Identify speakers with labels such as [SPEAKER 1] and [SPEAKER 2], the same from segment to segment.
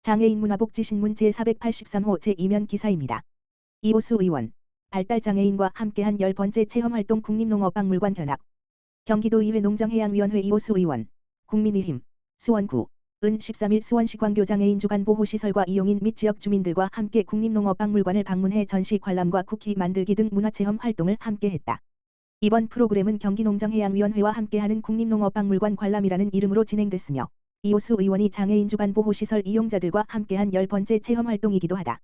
[SPEAKER 1] 장애인 문화복지신문 제483호 제2면 기사입니다. 이호수 의원, 발달장애인과 함께한 10번째 체험활동 국립농업박물관 견학. 경기도의회 농정해양위원회 이호수 의원, 국민의힘, 수원구, 은 13일 수원시 광교장애인 주간보호시설과 이용인 및 지역 주민들과 함께 국립농업박물관을 방문해 전시 관람과 쿠키 만들기 등 문화체험 활동을 함께했다. 이번 프로그램은 경기농정해양위원회와 함께하는 국립농업박물관 관람이라는 이름으로 진행됐으며 이호수 의원이 장애인 주간보호시설 이용자들과 함께한 10번째 체험활동이기도 하다.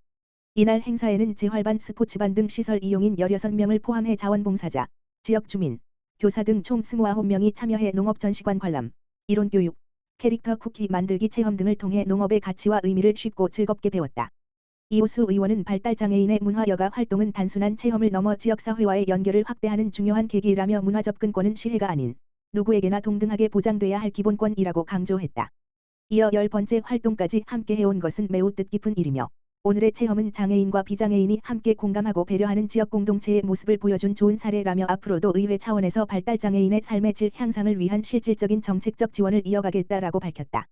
[SPEAKER 1] 이날 행사에는 재활반, 스포츠반 등 시설 이용인 16명을 포함해 자원봉사자, 지역 주민, 교사 등 총 29명이 참여해 농업전시관 관람, 이론교육, 캐릭터 쿠키 만들기 체험 등을 통해 농업의 가치와 의미를 쉽고 즐겁게 배웠다. 이호수 의원은 발달장애인의 문화여가 활동은 단순한 체험을 넘어 지역사회와의 연결을 확대하는 중요한 계기라며 문화 접근권은 시혜가 아닌 누구에게나 동등하게 보장돼야 할 기본권이라고 강조했다. 이어 10번째 활동까지 함께 해온 것은 매우 뜻깊은 일이며 오늘의 체험은 장애인과 비장애인이 함께 공감하고 배려하는 지역 공동체의 모습을 보여준 좋은 사례라며 앞으로도 의회 차원에서 발달장애인의 삶의 질 향상을 위한 실질적인 정책적 지원을 이어가겠다라고 밝혔다.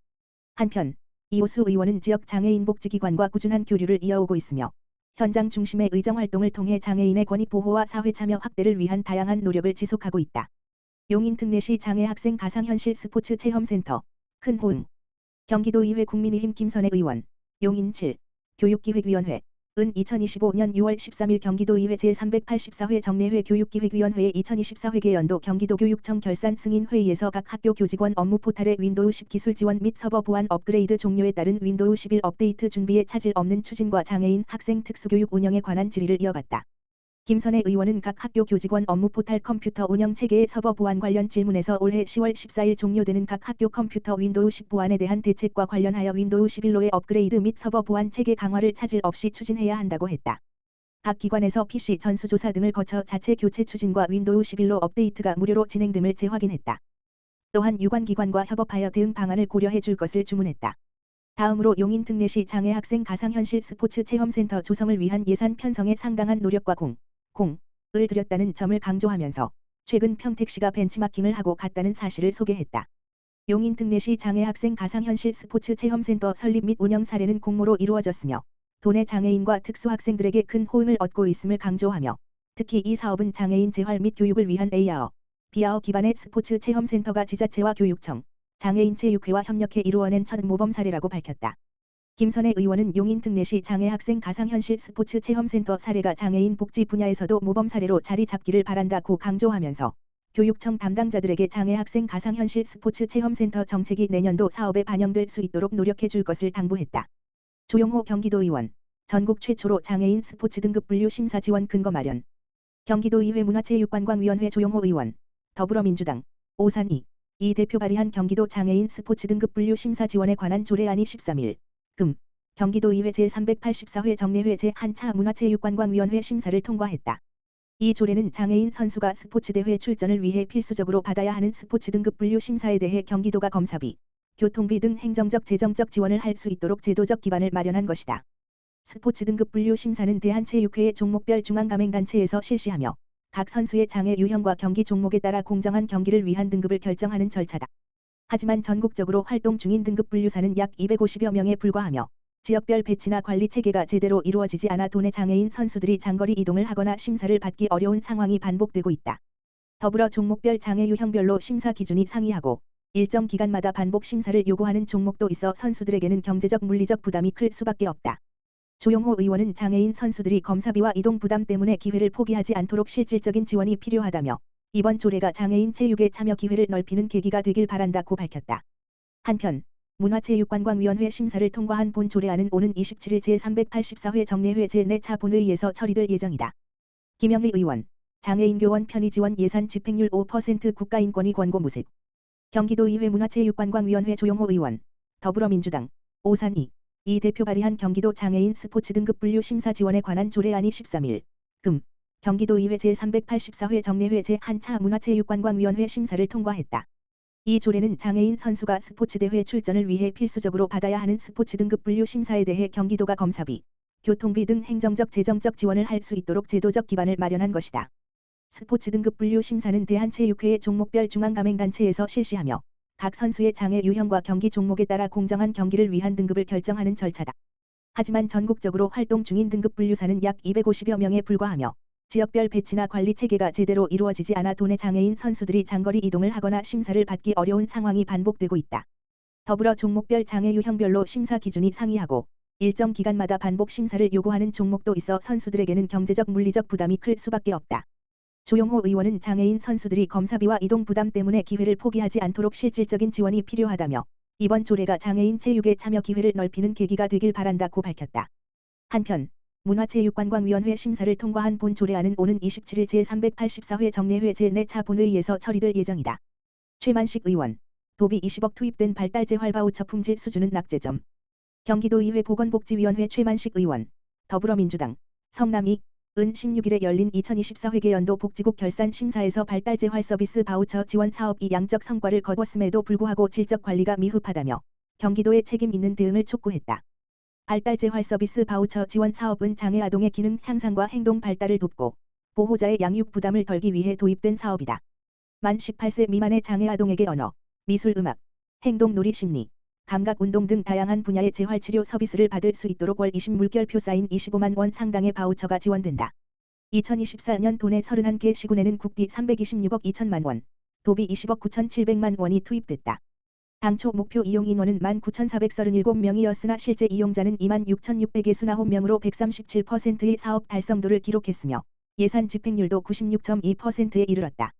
[SPEAKER 1] 한편 이호수 의원은 지역 장애인 복지기관과 꾸준한 교류를 이어오고 있으며 현장 중심의 의정활동을 통해 장애인의 권익 보호와 사회 참여 확대를 위한 다양한 노력을 지속하고 있다. 용인 특례시 장애학생 가상현실 스포츠 체험센터, 큰호응. 경기도의회 국민의힘 김선애 의원, 용인 7. 교육기획위원회, 은 2025년 6월 13일 경기도의회 제384회 정례회 교육기획위원회의 2024회계 연도 경기도교육청 결산 승인 회의에서 각 학교 교직원 업무 포탈의 윈도우 10 기술 지원 및 서버 보안 업그레이드 종료에 따른 윈도우 11 업데이트 준비에 차질 없는 추진과 장애인 학생 특수교육 운영에 관한 질의를 이어갔다. 김선애 의원은 각 학교 교직원 업무 포탈 컴퓨터 운영 체계의 서버 보안 관련 질문에서 올해 10월 14일 종료되는 각 학교 컴퓨터 윈도우 10 보안에 대한 대책과 관련하여 윈도우 11로의 업그레이드 및 서버 보안 체계 강화를 차질 없이 추진해야 한다고 했다. 각 기관에서 PC 전수조사 등을 거쳐 자체 교체 추진과 윈도우 11로 업데이트가 무료로 진행됨을 재확인했다. 또한 유관기관과 협업하여 대응 방안을 고려해 줄 것을 주문했다. 다음으로 용인 특례시 장애학생 가상현실 스포츠 체험센터 조성을 위한 예산 편성에 상당한 노력과 공을 들였다는 점을 강조하면서 최근 평택시가 벤치마킹을 하고 갔다는 사실을 소개했다. 용인 특례시 장애학생 가상현실 스포츠 체험센터 설립 및 운영 사례는 공모로 이루어졌으며 도내 장애인과 특수학생들에게 큰 호응을 얻고 있음을 강조하며 특히 이 사업은 장애인 재활 및 교육을 위한 AR, VR 기반의 스포츠 체험센터가 지자체와 교육청, 장애인체육회와 협력해 이루어낸 첫 모범 사례라고 밝혔다. 김선애 의원은 용인 특례시 장애학생 가상현실 스포츠 체험센터 사례가 장애인 복지 분야에서도 모범 사례로 자리 잡기를 바란다고 강조하면서 교육청 담당자들에게 장애학생 가상현실 스포츠 체험센터 정책이 내년도 사업에 반영될 수 있도록 노력해 줄 것을 당부했다. 조용호 경기도의원, 전국 최초로 장애인 스포츠 등급 분류 심사 지원 근거 마련. 경기도의회 문화체육관광위원회 조용호 의원, 더불어민주당, 오산 이 대표 발의한 경기도 장애인 스포츠 등급 분류 심사 지원에 관한 조례안이 13일 경기도의회 제384회 정례회 제1차 문화체육관광위원회 심사를 통과했다. 이 조례는 장애인 선수가 스포츠대회 출전을 위해 필수적으로 받아야 하는 스포츠 등급 분류 심사에 대해 경기도가 검사비, 교통비 등 행정적 재정적 지원을 할 수 있도록 제도적 기반을 마련한 것이다. 스포츠 등급 분류 심사는 대한체육회의 종목별 중앙가맹단체에서 실시하며 각 선수의 장애 유형과 경기 종목에 따라 공정한 경기를 위한 등급을 결정하는 절차다. 하지만 전국적으로 활동 중인 등급 분류사는 약 250여 명에 불과하며 지역별 배치나 관리 체계가 제대로 이루어지지 않아 도내 장애인 선수들이 장거리 이동을 하거나 심사를 받기 어려운 상황이 반복되고 있다. 더불어 종목별 장애 유형별로 심사 기준이 상이하고 일정 기간마다 반복 심사를 요구하는 종목도 있어 선수들에게는 경제적 물리적 부담이 클 수밖에 없다. 조용호 의원은 장애인 선수들이 검사비와 이동 부담 때문에 기회를 포기하지 않도록 실질적인 지원이 필요하다며 이번 조례가 장애인 체육의 참여 기회를 넓히는 계기가 되길 바란다고 밝혔다. 한편 문화체육관광위원회 심사를 통과한 본 조례안은 오는 27일 제384회 정례회 제4차 본회의에서 처리될 예정이다. 김영희 의원, 장애인 교원 편의 지원 예산 집행률 5% 국가인권위 권고 무색. 경기도의회 문화체육관광위원회 조용호 의원, 더불어민주당, 오산 이 대표 발의한 경기도 장애인 스포츠 등급 분류 심사 지원에 관한 조례안이 13일 경기도의회 제384회 정례회 제1차 문화체육관광위원회 심사를 통과했다. 이 조례는 장애인 선수가 스포츠대회 출전을 위해 필수적으로 받아야 하는 스포츠 등급 분류 심사에 대해 경기도가 검사비, 교통비 등 행정적 재정적 지원을 할 수 있도록 제도적 기반을 마련한 것이다. 스포츠 등급 분류 심사는 대한체육회의 종목별 중앙가맹단체에서 실시하며 각 선수의 장애 유형과 경기 종목에 따라 공정한 경기를 위한 등급을 결정하는 절차다. 하지만 전국적으로 활동 중인 등급 분류사는 약 250여 명에 불과하며 지역별 배치나 관리 체계가 제대로 이루어지지 않아 도내 장애인 선수들이 장거리 이동을 하거나 심사를 받기 어려운 상황이 반복되고 있다. 더불어 종목별 장애 유형별로 심사 기준이 상이하고 일정 기간마다 반복 심사를 요구하는 종목도 있어 선수들에게는 경제적 물리적 부담이 클 수밖에 없다. 조용호 의원은 장애인 선수들이 검사비와 이동 부담 때문에 기회를 포기하지 않도록 실질적인 지원이 필요하다며 이번 조례가 장애인 체육의 참여 기회를 넓히는 계기가 되길 바란다고 밝혔다. 한편 문화체육관광위원회 심사를 통과한 본 조례안은 오는 27일 제384회 정례회 제4차 본회의에서 처리될 예정이다. 최만식 의원, 도비 20억 투입된 발달재 활바우처 품질 수준은 낙제점. 경기도의회 보건복지위원회 최만식 의원, 더불어민주당, 성남이, 은 16일에 열린 2024회계 연도 복지국 결산 심사에서 발달재 활 서비스 바우처 지원 사업이 양적 성과를 거뒀음에도 불구하고 질적 관리가 미흡하다며 경기도의 책임 있는 대응을 촉구했다. 발달재 활 서비스 바우처 지원 사업은 장애 아동의 기능 향상과 행동 발달을 돕고 보호자의 양육 부담을 덜기 위해 도입된 사업이다. 만 18세 미만의 장애 아동에게 언어, 미술 음악, 행동 놀이 심리, 감각 운동 등 다양한 분야의 재활치료 서비스를 받을 수 있도록 월 20물결표 쌓인 25만 원 상당의 바우처가 지원된다. 2024년 도내 31개 시군에는 국비 326억 2천만 원, 도비 20억 9,700만 원이 투입됐다. 당초 목표 이용 인원은 19,437명이었으나 실제 이용자는 26,669명으로 137%의 사업 달성도를 기록했으며 예산 집행률도 96.2%에 이르렀다.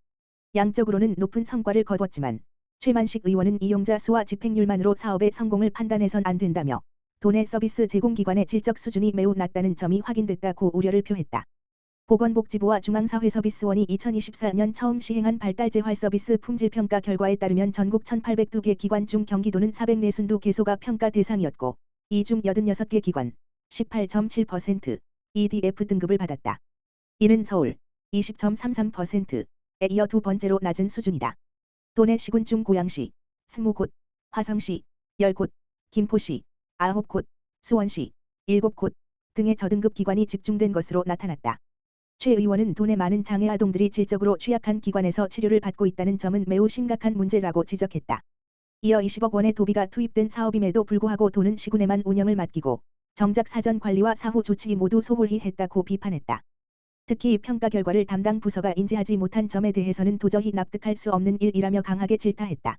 [SPEAKER 1] 양적으로는 높은 성과를 거뒀지만 최만식 의원은 이용자 수와 집행률만으로 사업의 성공을 판단해선 안 된다며 도내 서비스 제공기관의 질적 수준이 매우 낮다는 점이 확인됐다고 우려를 표했다. 보건복지부와 중앙사회서비스원이 2024년 처음 시행한 발달재활 서비스 품질평가 결과에 따르면 전국 1,802개 기관 중 경기도는 442개소가 평가 대상이었고 이 중 86개 기관 18.7% EDF 등급을 받았다. 이는 서울 20.33%에 이어 두 번째로 낮은 수준이다. 도내 시군 중 고양시 20곳, 화성시 10곳, 김포시 9곳, 수원시 7곳 등의 저등급 기관이 집중된 것으로 나타났다. 최 의원은 도내 많은 장애 아동들이 질적으로 취약한 기관에서 치료를 받고 있다는 점은 매우 심각한 문제라고 지적했다. 이어 20억 원의 도비가 투입된 사업임에도 불구하고 도는 시군에만 운영을 맡기고 정작 사전 관리와 사후 조치 모두 소홀히 했다고 비판했다. 특히 평가 결과를 담당 부서가 인지하지 못한 점에 대해서는 도저히 납득할 수 없는 일이라며 강하게 질타했다.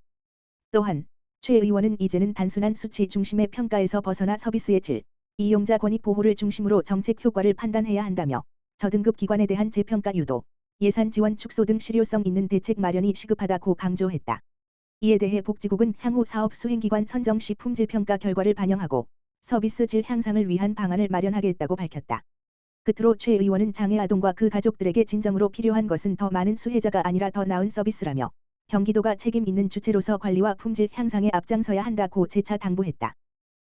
[SPEAKER 1] 또한 최 의원은 이제는 단순한 수치 중심의 평가에서 벗어나 서비스의 질, 이용자 권익 보호를 중심으로 정책 효과를 판단해야 한다며 저등급 기관에 대한 재평가 유도, 예산 지원 축소 등 실효성 있는 대책 마련이 시급하다고 강조했다. 이에 대해 복지국은 향후 사업 수행기관 선정 시 품질평가 결과를 반영하고 서비스 질 향상을 위한 방안을 마련하겠다고 밝혔다. 끝으로 최 의원은 장애 아동과 그 가족들에게 진정으로 필요한 것은 더 많은 수혜자가 아니라 더 나은 서비스라며 경기도가 책임 있는 주체로서 관리와 품질 향상에 앞장서야 한다고 재차 당부했다.